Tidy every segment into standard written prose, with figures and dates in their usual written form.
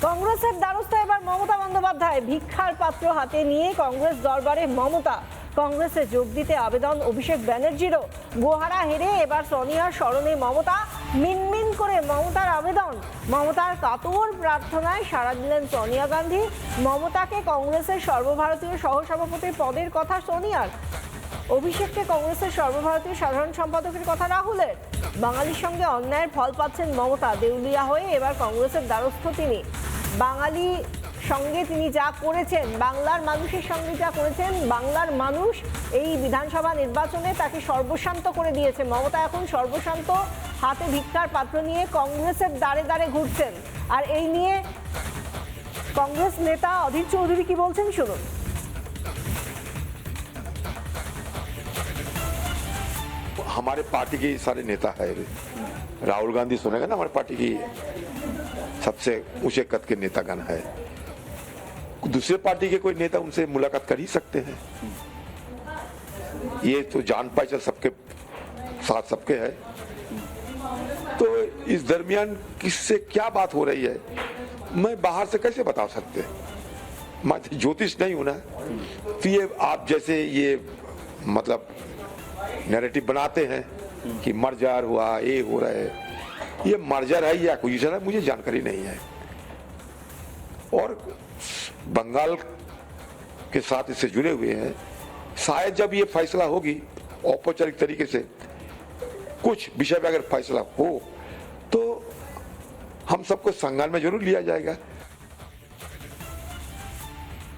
কংগ্রেসের দ্বারস্থ এবার মমতা বন্দ্যোপাধ্যায়। ভিক্ষার পাত্র হাতে নিয়ে কংগ্রেস দরবারে মমতা। কংগ্রেসে যোগ দিতে আবেদন অভিষেক ব্যানার্জিরও। গোহারা হেরে এবার সোনিয়ার স্মরণে মমতা। মিনমিন করে মমতার আবেদন। মমতার কাতর প্রার্থনায় সাড়া দিলেন সোনিয়া গান্ধী। মমতাকে কংগ্রেসের সর্বভারতীয় সহসভাপতির পদের কথা সোনিয়ার। অভিষেককে কংগ্রেসের সর্বভারতীয় সাধারণ সম্পাদকের কথা রাহুলের। বাঙালির সঙ্গে অন্যায়ের ফল পাচ্ছেন মমতা। দেউলিয়া হয়ে এবার কংগ্রেসের দ্বারস্থ তিনি। বাঙালি সঙ্গে তিনি যা করেছেন, বাংলার মানুষের সঙ্গে যা করেছেন, বাংলার মানুষ এই বিধানসভা নির্বাচনে তাকে সর্বশান্ত করে দিয়েছে। মমতা এখন সর্বশান্ত, হাতে ভিক্ষার পাত্র নিয়ে কংগ্রেসের দ্বারে দ্বারে ঘুরছেন। আর এই নিয়ে কংগ্রেস নেতা অধীর চৌধুরী কি বলছেন শুনুন। हमारे पार्टी के सारे नेता है, राहुल गांधी सुनेगा ना, हमारे पार्टी की सबसे ऊंचे कद के नेतागण है। दूसरे पार्टी के कोई नेता उनसे मुलाकात कर ही सकते हैं। ये तो जान पहचान सबके साथ सबके है। तो इस दरमियान किससे क्या बात हो रही है मैं बाहर से कैसे बता सकते हैं। मैं ज्योतिष नहीं हूं ना, तो ये आप जैसे ये मतलब नैरेटिव बनाते हैं कि मर्जर हुआ, ये हो रहा है, ये मर्जर है या कुछ है मुझे जानकारी नहीं है। और बंगाल के साथ इससे जुड़े हुए हैं। शायद जब ये फैसला होगी औपचारिक तरीके से, कुछ विषय पे अगर फैसला हो तो हम सबको संज्ञान में जरूर लिया जाएगा।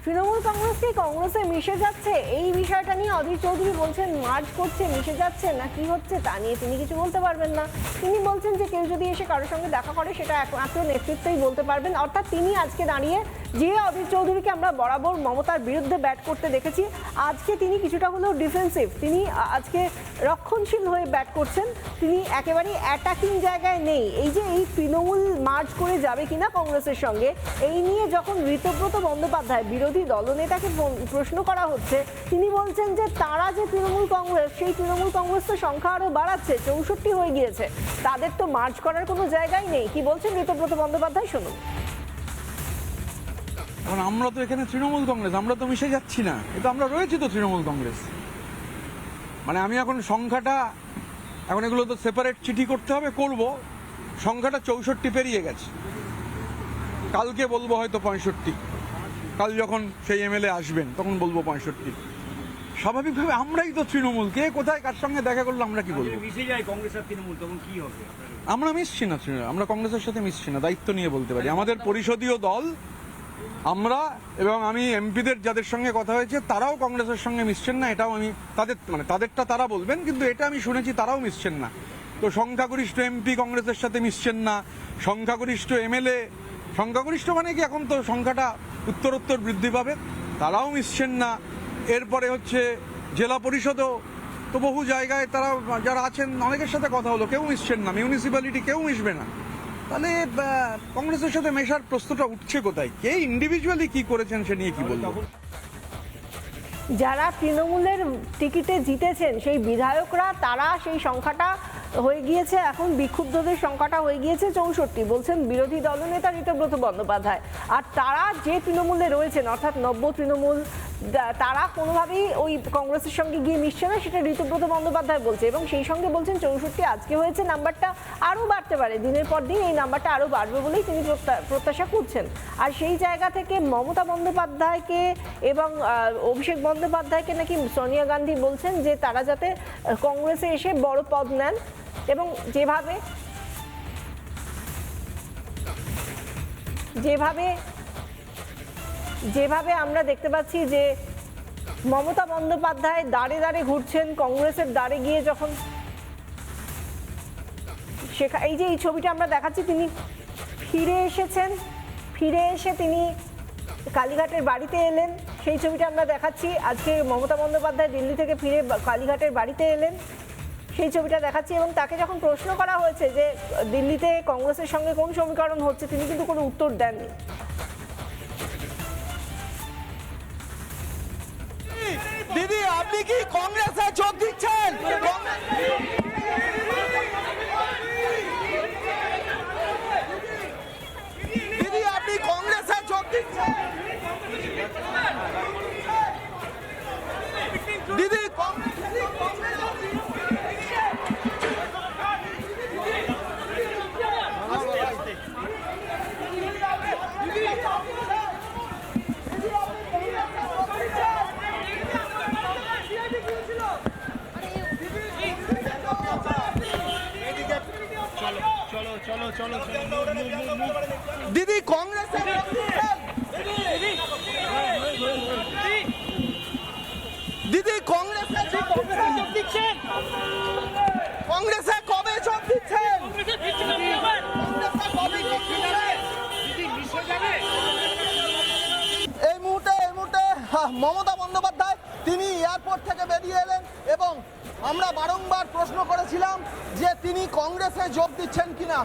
তৃণমূল কংগ্রেস কি কংগ্রেসে মিশে যাচ্ছে, এই বিষয়টা নিয়ে অধীর চৌধুরী বলছেন মার্চ করছে, মিশে যাচ্ছে না কি হচ্ছে তা নিয়ে তিনি কিছু বলতে পারবেন না। তিনি বলছেন যে কেউ যদি এসে কারোর সঙ্গে দেখা করে সেটা একমাত্র নেতৃত্বই বলতে পারবেন। অর্থাৎ তিনি আজকে দাঁড়িয়ে যে অধীর চৌধুরীকে আমরা বরাবর মমতার বিরুদ্ধে ব্যাট করতে দেখেছি, আজকে তিনি কিছুটা হলেও ডিফেন্সিভ, তিনি আজকে রক্ষণশীল হয়ে ব্যাট করছেন। তিনি একেবারেই অ্যাটাকিং জায়গায় নেই। এই যে এই তৃণমূল মার্চ করে যাবে কিনা কংগ্রেসের সঙ্গে, এই নিয়ে যখন ঋতব্রত বন্দ্যোপাধ্যায় বিরোধী দলনেতাকে প্রশ্ন করা হচ্ছে, তিনি বলছেন যে তারা যে তৃণমূল কংগ্রেস, সেই তৃণমূল কংগ্রেস তো সংখ্যা আরো বাড়াচ্ছে, 64 হয়ে গিয়েছে, তাদের তো মার্চ করার কোনো জায়গাই নেই। কি বলছেন ঋতব্রত বন্দ্যোপাধ্যায় শুনুন। এখন আমরা তো এখানে তৃণমূল কংগ্রেস, আমরা তো মিশে যাচ্ছি না, কিন্তু আমরা রয়েছি তো তৃণমূল কংগ্রেস। মানে আমি এখন সংখ্যাটা, এখন এগুলো তো সেপারেট চিঠি করতে হবে, করব। সংখ্যাটা 64 পেরিয়ে গেছে। কালকে বলবো হয়তো 65, কাল যখন সেই এমএলএ আসবেন তখন বলবো 65। স্বাভাবিকভাবে আমরাই তো তৃণমূল, কে কোথায় কার সঙ্গে দেখা করলো আমরা কি বলবো। মিশে যায় কংগ্রেস আর তৃণমূল, তখন কি হবে? আমরা মিশছি না, আমরা কংগ্রেসের সাথে মিশছি না, দায়িত্ব নিয়ে বলতে পারি। আমাদের পরিষদীয় দল আমরা, এবং আমি এমপিদের যাদের সঙ্গে কথা হয়েছে তারাও কংগ্রেসের সঙ্গে মিশছেন না। এটাও আমি তাদেরটা তারা বলবেন, কিন্তু এটা আমি শুনেছি তারাও মিশছেন না। তো সংখ্যাগরিষ্ঠ এমপি কংগ্রেসের সাথে মিশছেন না, সংখ্যাগরিষ্ঠ এমএলএ, সংখ্যাগরিষ্ঠ মানে কি এখন তো সংখ্যাটা উত্তরোত্তর বৃদ্ধি পাবে, তারাও মিশছেন না। এরপরে হচ্ছে জেলা পরিষদও তো বহু জায়গায় তারা যারা আছেন অনেকের সাথে কথা হলো, কেউ মিশছেন না। মিউনিসিপ্যালিটি কেউ মিশবে না। তাহলে কংগ্রেসের সাথে মেশার প্রশ্নটা উঠছে কোথায়? কে ইন্ডিভিজুয়ালি কি করেছেন সে নিয়ে কি বলবো। যারা তৃণমূলের টিকিটে জিতেছেন সেই বিধায়করা, তারা সেই সংখ্যাটা হয়ে গিয়েছে, এখন বিক্ষুব্ধদের সংখ্যাটা হয়ে গিয়েছে 64, বলছেন বিরোধী দলনেতা ঋতব্রত বন্দ্যোপাধ্যায়। আর তারা যে তৃণমূলে রয়েছেন, অর্থাৎ নব্য তৃণমূল, তারা কোনোভাবেই ওই কংগ্রেসের সঙ্গে গিয়ে মিশছে না, সেটা ঋতব্রত বন্দ্যোপাধ্যায় বলছে। এবং সেই সঙ্গে বলছেন 64 আজকে হয়েছে, নাম্বারটা আরও বাড়তে পারে, দিনের পর দিন এই নাম্বারটা আরও বাড়বে বলেই তিনি প্রত্যাশা করছেন। আর সেই জায়গা থেকে মমতা বন্দ্যোপাধ্যায়কে এবং অভিষেক বন্দ্যোপাধ্যায়কে নাকি সোনিয়া গান্ধী বলছেন যে তারা যাতে কংগ্রেসে এসে বড় পদ নেন। এবং যেভাবে আমরা দেখতে পাচ্ছি যে মমতা বন্দ্যোপাধ্যায় দাঁড়ে দাঁড়ে ঘুরছেন, কংগ্রেসের দাঁড়ে গিয়ে যখন এই যে এই ছবিটা আমরা দেখাচ্ছি, তিনি ফিরে এসেছেন, ফিরে এসে তিনি কালীঘাটের বাড়িতে এলেন, সেই ছবিটা আমরা দেখাচ্ছি। আজকে মমতা বন্দ্যোপাধ্যায় দিল্লি থেকে ফিরে কালীঘাটের বাড়িতে এলেন, সেই ছবিটা দেখাচ্ছি। এবং তাকে যখন প্রশ্ন করা হয়েছে যে দিল্লিতে কংগ্রেসের সঙ্গে কোন সমীকরণ হচ্ছে, তিনি কিন্তু কোনো উত্তর দেননি। দিদি, আপনি কি কংগ্রেসে যোগ দিচ্ছেন? দিদি, আপনি দিদি কংগ্রেসে যোগ দিচ্ছেন? দিদি কংগ্রেসে যোগ দিচ্ছেন? কংগ্রেসে কবে যোগ দিচ্ছেন? কংগ্রেসে কবে যোগ দিচ্ছেন? এই মুহূর্তে মমতা বন্দ্যোপাধ্যায় তিনি এয়ারপোর্ট থেকে বেরিয়ে এলেন এবং আমরা বারংবার প্রশ্ন করেছিলাম যে তিনি কংগ্রেসে যোগ দিচ্ছেন কিনা।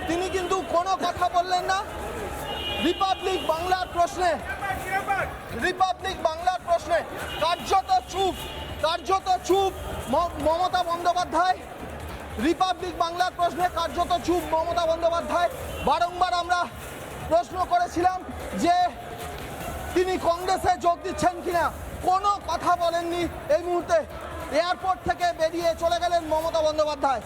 তিনি কিন্তু কোনো কথা বললেন না। রিপাবলিক বাংলার প্রশ্নে কার্যত চুপ মমতা বন্দ্যোপাধ্যায়। রিপাবলিক বাংলার প্রশ্নে কার্যত চুপ মমতা বন্দ্যোপাধ্যায়। বারংবার আমরা প্রশ্ন করেছিলাম যে তিনি কংগ্রেসে যোগ দিচ্ছেন কিনা, কোনো কথা বলেননি। এই মুহূর্তে এয়ারপোর্ট থেকে বেরিয়ে চলে গেলেন মমতা বন্দ্যোপাধ্যায়।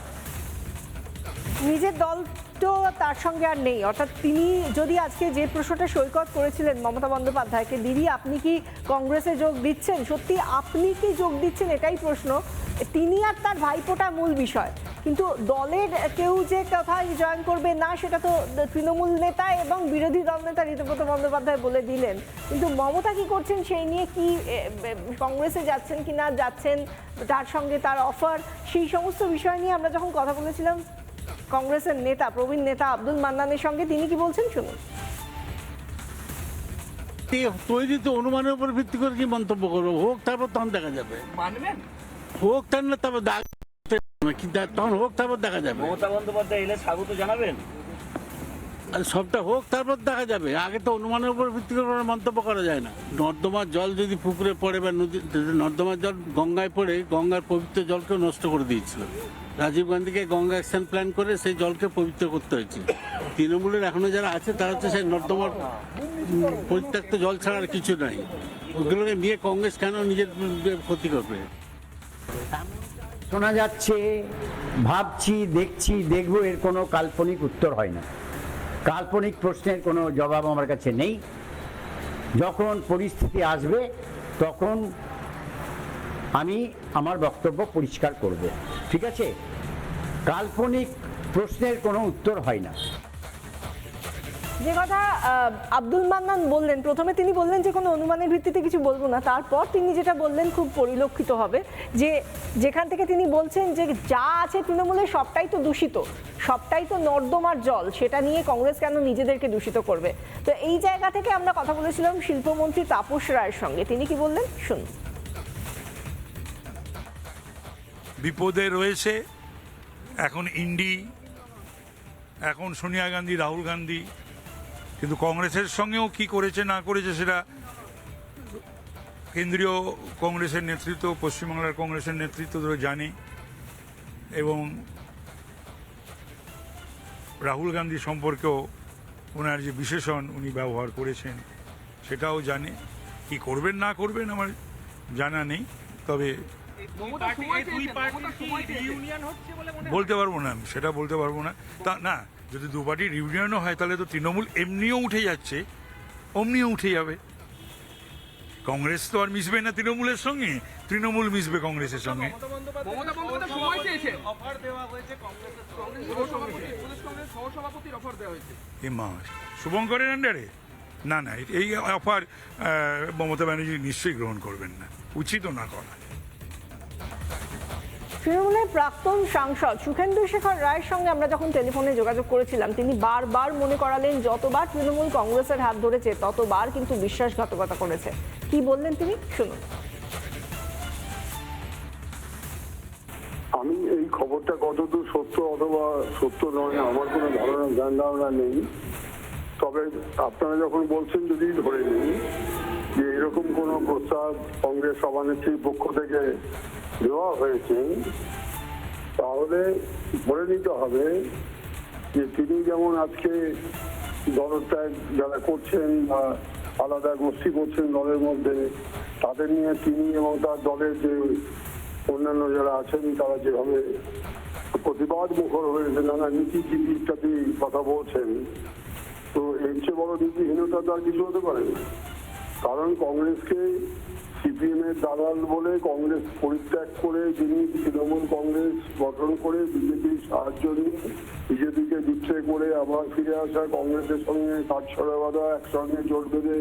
নিজের দল তো তার সঙ্গে আর নেই, অর্থাৎ তিনি যদি আজকে যে প্রশ্নটা সৈকত করেছিলেন মমতা বন্দ্যোপাধ্যায়কে, দিদি আপনি কি কংগ্রেসে যোগ দিচ্ছেন, সত্যি আপনি কি যোগ দিচ্ছেন, এটাই প্রশ্ন। তিনি আর তার ভাইপোটা মূল বিষয়, কিন্তু দলের কেউ যে কোথায় জয়েন করবে না সেটা তো তৃণমূল নেতা এবং বিরোধী দল নেতা ঋতব্রত বন্দ্যোপাধ্যায় বলে দিলেন। কিন্তু মমতা কি করছেন সেই নিয়ে, কি কংগ্রেসে যাচ্ছেন কি না যাচ্ছেন, তার সঙ্গে তার অফার, সেই সমস্ত বিষয় নিয়ে আমরা যখন কথা বলেছিলাম কংগ্রেসের নেতা প্রবীণ নেতা আব্দুল মান্নানের সঙ্গে, তিনি কি বলছেন শুনুন। তৈরি তো অনুমানের উপর ভিত্তি করে কি মন্তব্য করবো, হোক তারপর তখন দেখা যাবে। মানবেন হোক তার না তারপর তখন হোক তারপর দেখা যাবে। মমতা বন্দ্যোপাধ্যায় এলে স্বাগত জানাবেন? আর সবটা হোক তারপর দেখা যাবে। আগে তো অনুমানের উপর ভিত্তি করে কোনো মন্তব্য করা যায় না। নর্দমার জল যদি পুকুরে পড়ে বা নদী, নর্দমার জল গঙ্গায় পড়ে গঙ্গার পবিত্র জলকেও নষ্ট করে দিয়েছিল। রাজীব গান্ধীকে গঙ্গা অ্যাকশন প্ল্যান করে সেই জলকে পবিত্র করতে হয়েছিল। তৃণমূলের এখনো যারা আছে তারা হচ্ছে সেই নর্দমার পরিত্যক্ত জল ছাড়া আর কিছু নাই। ওগুলোকে নিয়ে কংগ্রেস কেন নিজের ক্ষতি করবে? শোনা যাচ্ছে, ভাবছি, দেখছি, দেখবো, এর কোনো কাল্পনিক উত্তর হয় না। কাল্পনিক প্রশ্নের কোনো জবাব আমার কাছে নেই। যখন পরিস্থিতি আসবে তখন আমি আমার বক্তব্য পরিষ্কার করব, ঠিক আছে? কাল্পনিক প্রশ্নের কোনো উত্তর হয় না। যে কথা আব্দুল মান্নান বললেন, প্রথমে তিনি বললেন যে কোনো অনুমানের ভিত্তিতে কিছু বলবো না, তারপর তিনি যেটা বললেন খুব পরিলক্ষিত হবে যে যেখান থেকে তিনি বলছেন যে যা আছে তৃণমূলের সবটাই তো দূষিত, সবটাই তো নর্দমার জল, সেটা নিয়ে কংগ্রেস কেন নিজেদেরকে দূষিত করবে। তো এই জায়গা থেকে আমরা কথা বলেছিলাম শিল্পমন্ত্রী তাপস রায়ের সঙ্গে, তিনি কি বললেন শুনুন। বিপদে রয়েছে এখন ইন্ডি, এখন সোনিয়া গান্ধী, রাহুল গান্ধী, কিন্তু কংগ্রেসের সঙ্গেও কি করেছে না করেছে সেটা কেন্দ্রীয় কংগ্রেসের নেতৃত্ব, পশ্চিমবাংলার কংগ্রেসের নেতৃত্ব ধরে জানে, এবং রাহুল গান্ধী সম্পর্কেও ওনার যে বিশেষণ উনি ব্যবহার করেছেন সেটাও জানে। কি করবেন না করবেন আমার জানা নেই, তবে বলতে পারবো না, সেটা বলতে পারবো না। তা না, যদি দু পার্টির ইউনিয়নও হয় তাহলে তো তৃণমূল এমনিও উঠে যাচ্ছে, অমনিও উঠে যাবে। কংগ্রেস তো আর মিশবে না তৃণমূলের সঙ্গে, তৃণমূল মিশবে কংগ্রেসের সঙ্গে। শুভঙ্করের আন্ডারে না না, এই অফার মমতা ব্যানার্জি নিশ্চয়ই গ্রহণ করবেন না, উচিত না করা। তৃণমূলের প্রাক্তন সাংসদ সুখেন্দু শেখর রায়ের সঙ্গে আমরা যখন টেলিফোনে যোগাযোগ করেছিলাম, তিনি বারবার মনে করালেন যতবার তৃণমূল কংগ্রেসের হাত ধরেছে ততবার কিন্তু বিশ্বাসঘাতকতা করেছে। কি বললেন তিনি শুনুন। আমি এই খবরটা কতদূর সত্য অথবা সত্য নয় আমার কোনো জ্ঞান ধারণা নেই। তবে আপনারা যখন বলছেন যদি ধরে নিই যে এরকম কোনো প্রস্তাব কংগ্রেস সভানেত্রীর পক্ষ থেকে দেওয়া হয়েছে, তাহলে ধরে নিতে হবে যে তিনি যেমন আজকে দলত্যাগ যারা করছেন বা আলাদা গোষ্ঠী করছেন দলের মধ্যে, তাদের নিয়ে তিনি এবং তার দলের যে অন্যান্য যারা আছেন তারা যেভাবে প্রতিবাদ মুখর হয়েছে, নানা নীতিজীবী ইত্যাদি কথা বলছেন, তো এর চেয়ে বড় নীতিহীনতা তো আর কিছু হতে পারে না। কারণ কংগ্রেসকে সিপিএম এর দালাল বলে কংগ্রেস পরিত্যাগ করে যিনি তৃণমূল কংগ্রেস গঠন করে বিজেপির সাহায্য নিয়ে বিজেপিকে বিচ্ছেদ করে আবার ফিরে আসা, কংগ্রেসের সঙ্গে কাজ ছড়া বাঁধা, একসঙ্গে জোট বেঁধে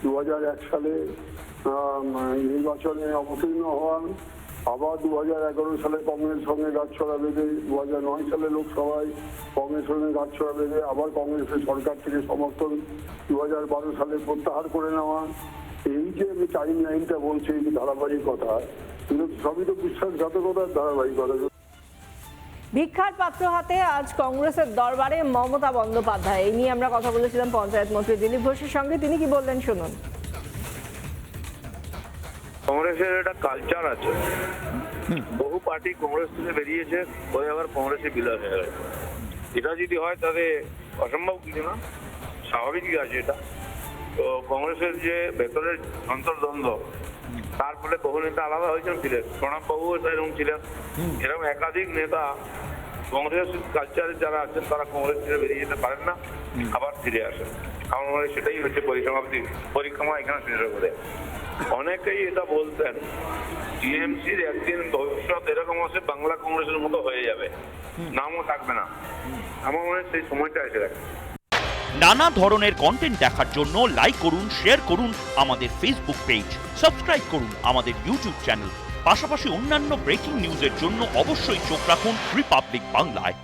2001 সালে নির্বাচনে অবতীর্ণ হওয়া, আবার 2011 সালে কংগ্রেসের সঙ্গে গাছছড়া বেঁধে 2009 সালে লোকসভায় কংগ্রেসের সঙ্গে গাছছড়া বেঁধে আবার কংগ্রেসের সরকার থেকে সমর্থন 2012 সালে প্রত্যাহার করে নেওয়া। এই যে আমি টাইম লাইনটা বলছি, এই যে ধারাবাহিকতা, কিন্তু সবই তো বিশ্বাসঘাতকতার ধারাবাহিকতা। ভিক্ষার পাত্র হাতে আজ কংগ্রেসের দরবারে মমতা বন্দ্যোপাধ্যায়। এই নিয়ে আমরা কথা বলেছিলাম পঞ্চায়েত মন্ত্রী দিলীপ ঘোষের সঙ্গে, তিনি কি বললেন শুনুন। কংগ্রেসের একটা কালচার আছে, বহু পার্টি কংগ্রেস থেকে বেরিয়েছে, পরে আবার কংগ্রেসে বিলয় হয়ে গেছে। এটা যদি হয় তাহলে অসম্ভব কিছু না, স্বাভাবিকই আছে এটা। তো কংগ্রেসের যে ভেতরের অন্তর্দ্বন্দ্ব, তার ফলে বহু নেতা আলাদা হয়েছেন, ছিলেন প্রণববাবু এরকম ছিলেন, এরকম একাধিক নেতা কংগ্রেস কালচারের যারা আছেন তারা কংগ্রেস থেকে বেরিয়ে যেতে পারেন না, আবার ফিরে আসেন। আমার মনে হয় সেটাই হচ্ছে পরিসমাপ্তি, পরিক্রমা এখানে শেষ করে। অনেকেই এটা বলতেন টিএমসির একদিন ভবিষ্যৎ এরকম আছে বাংলা কংগ্রেসের মতো হয়ে যাবে, নামও থাকবে না। আমার মনে হয় সেই সময়টা এসে গেছে। নানা ধরনের কন্টেন্ট দেখার জন্য লাইক করুন, শেয়ার করুন আমাদের ফেসবুক পেজ, সাবস্ক্রাইব করুন আমাদের ইউটিউব চ্যানেল। পাশাপাশি অন্যান্য ব্রেকিং নিউজের জন্য অবশ্যই চোখ রাখুন রিপাবলিক বাংলায়।